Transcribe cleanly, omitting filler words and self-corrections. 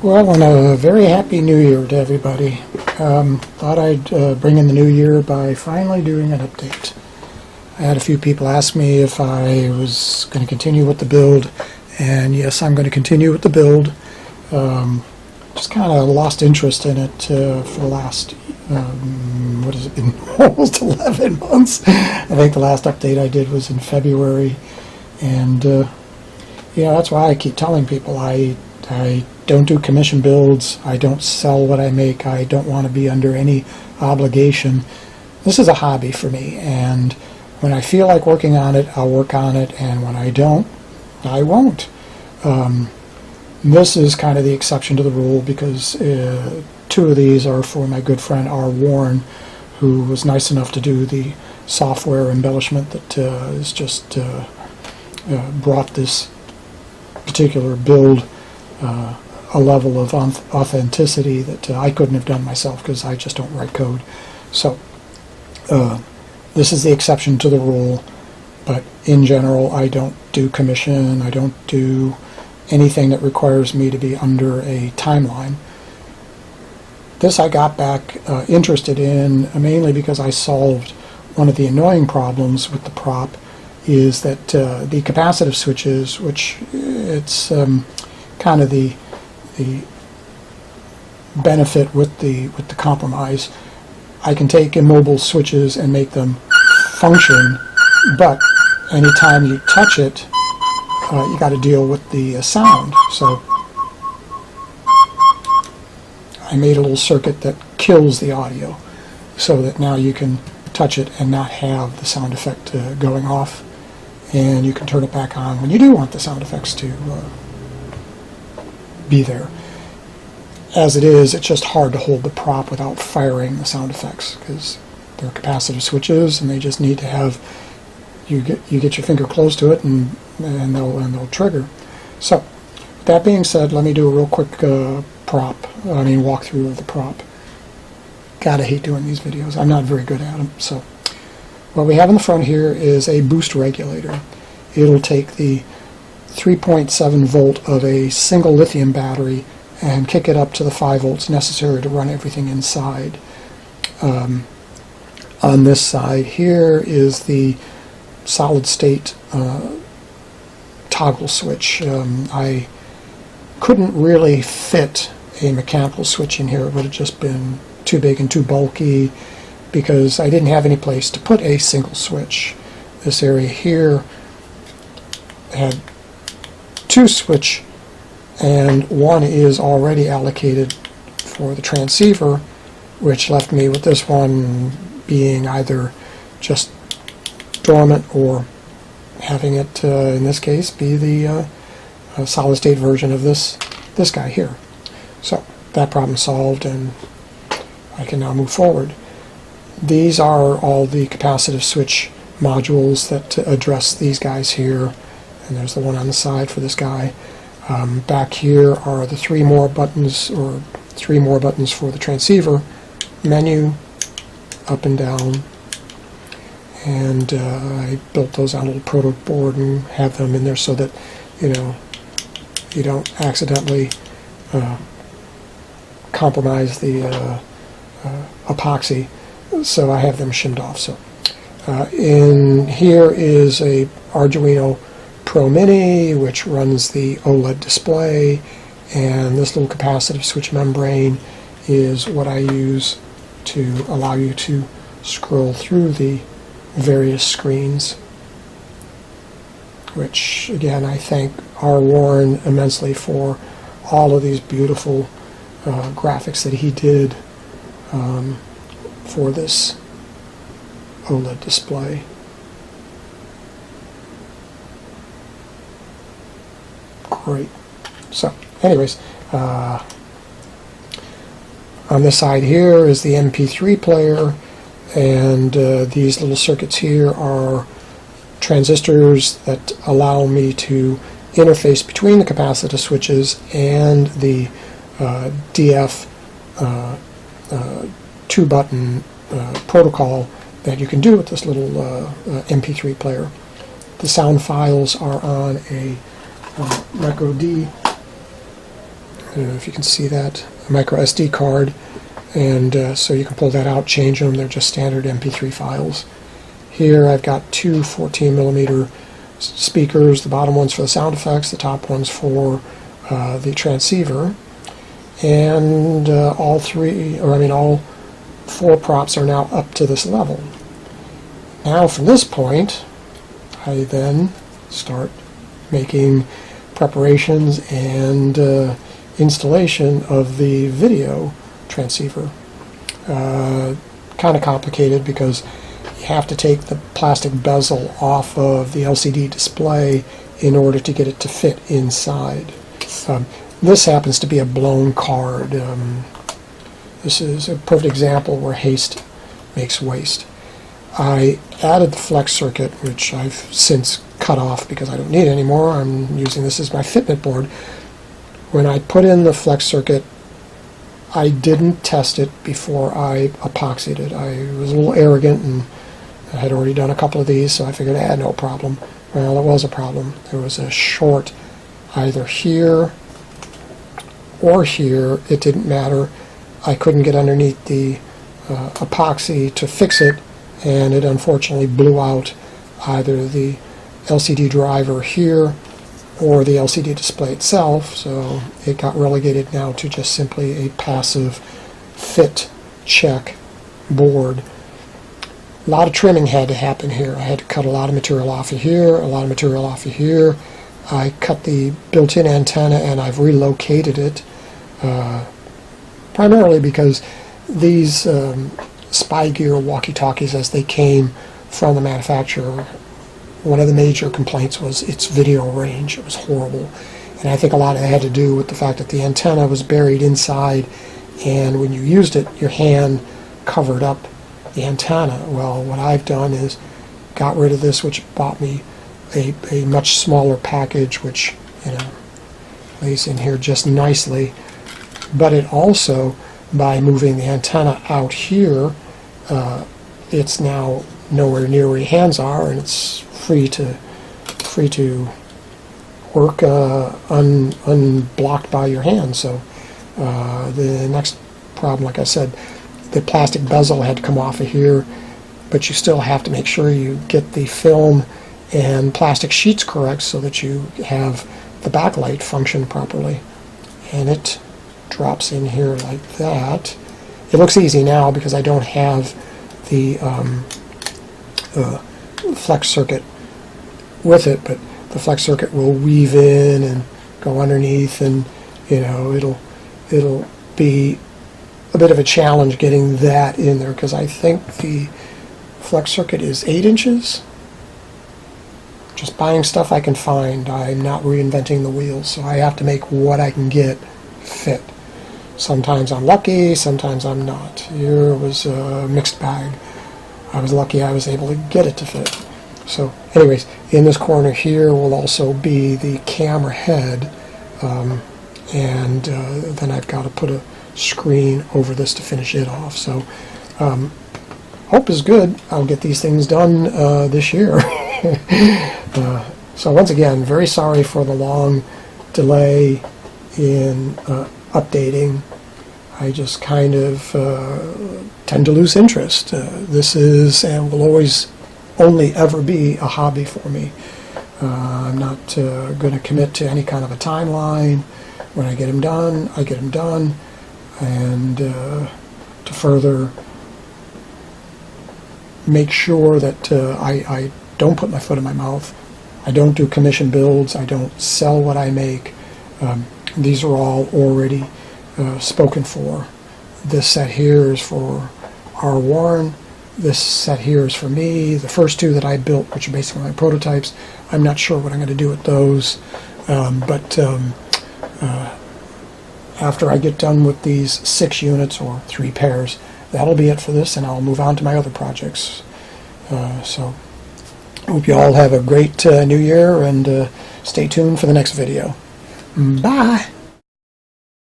Well, and a very happy New Year to everybody. Thought I'd bring in the new year by finally doing an update. I had a few people ask me if I was going to continue with the build, and yes, I'm going to continue with the build. Just kind of lost interest in it for the last, what has it been, almost 11 months. I think the last update I did was in February, and that's why I keep telling people I don't do commission builds. I don't sell what I make. I don't want to be under any obligation. This is a hobby for me, and when I feel like working on it, I'll work on it, and when I don't, I won't. This is kind of the exception to the rule because two of these are for my good friend R. Warren, who was nice enough to do the software embellishment that has just brought this particular build a level of authenticity that I couldn't have done myself because I just don't write code. So this is the exception to the rule, but in general I don't do commission, I don't do anything that requires me to be under a timeline. This I got back interested in mainly because I solved one of the annoying problems with the prop, is that the capacitive switches, which it's kind of the benefit with the compromise, I can take immobile switches and make them function, but anytime you touch it, you got to deal with the sound. So I made a little circuit that kills the audio so that now you can touch it and not have the sound effect going off, and you can turn it back on when you do want the sound effects to be there. As it is, it's just hard to hold the prop without firing the sound effects because they're capacitive switches and they just need to have you get your finger close to it and they'll trigger. So that being said, let me do a real quick walkthrough of the prop. God, I hate doing these videos. I'm not very good at them. So what we have in the front here is a boost regulator. It'll take the 3.7 volt of a single lithium battery and kick it up to the 5 volts necessary to run everything inside. On this side here is the solid state toggle switch. I couldn't really fit a mechanical switch in here. It would have just been too big and too bulky because I didn't have any place to put a single switch. This area here had two switch, and one is already allocated for the transceiver, which left me with this one being either just dormant or having it, in this case, be the solid state version of this guy here. So that problem solved, and I can now move forward. These are all the capacitive switch modules that address these guys here, and there's the one on the side for this guy. Back here are the three more buttons for the transceiver, menu, up and down, and I built those on a little proto board and have them in there so that you don't accidentally compromise the epoxy, so I have them shimmed off. So in here is a Arduino Pro Mini, which runs the OLED display, and this little capacitive switch membrane is what I use to allow you to scroll through the various screens, which again I thank R. Warren immensely for all of these beautiful graphics that he did for this OLED display. Great. So anyways, on this side here is the MP3 player, and these little circuits here are transistors that allow me to interface between the capacitive switches and the DF 2-button protocol that you can do with this little MP3 player. The sound files are on a micro D I don't know if you can see that, a micro SD card, and so you can pull that out, change them. They're just standard MP3 files. Here I've got two 14mm speakers. The bottom one's for the sound effects, the top one's for the transceiver, and all four props are now up to this level. Now from this point, I then start making preparations and installation of the video transceiver. Kind of complicated because you have to take the plastic bezel off of the LCD display in order to get it to fit inside. This happens to be a blown card. This is a perfect example where haste makes waste. I added the flex circuit, which I've since cut off because I don't need it anymore. I'm using this as my Fitbit board. When I put in the flex circuit, I didn't test it before I epoxied it. I was a little arrogant, and I had already done a couple of these, so I figured I had no problem. Well, there was a problem. There was a short either here or here. It didn't matter. I couldn't get underneath the epoxy to fix it, and it unfortunately blew out either the LCD driver here or the LCD display itself, so it got relegated now to just simply a passive fit check board. A lot of trimming had to happen here. I had to cut a lot of material off of here, a lot of material off of here. I cut the built-in antenna and I've relocated it, primarily because these spy gear walkie-talkies, as they came from the manufacturer, one of the major complaints was its video range. It was horrible. And I think a lot of it had to do with the fact that the antenna was buried inside, and when you used it, your hand covered up the antenna. Well, what I've done is got rid of this, which bought me a much smaller package, which, you know, lays in here just nicely. But it also, by moving the antenna out here, it's now nowhere near where your hands are, and it's free to work unblocked by your hands. So the next problem, like I said, the plastic bezel had to come off of here, but you still have to make sure you get the film and plastic sheets correct so that you have the backlight function properly. And it drops in here like that. It looks easy now because I don't have the flex circuit with it, but the flex circuit will weave in and go underneath, and you know, it'll be a bit of a challenge getting that in there, because I think the flex circuit is 8 inches. Just buying stuff I can find. I'm not reinventing the wheel, so I have to make what I can get fit. Sometimes I'm lucky, sometimes I'm not. Here was a mixed bag. I was lucky I was able to get it to fit. So anyways, in this corner here will also be the camera head, and then I've got to put a screen over this to finish it off. So hope is good. I'll get these things done this year. So once again, very sorry for the long delay in updating. I just kind of tend to lose interest. This is and will always only ever be a hobby for me. I'm not going to commit to any kind of a timeline. When I get them done, I get them done. And to further make sure that I don't put my foot in my mouth, I don't do commission builds, I don't sell what I make. These are all already spoken for. This set here is for R. Warren. This set here is for me. The first two that I built, which are basically my prototypes, I'm not sure what I'm going to do with those. But after I get done with these 6 units or 3 pairs, that'll be it for this, and I'll move on to my other projects. So I hope you all have a great new year, and stay tuned for the next video. Bye!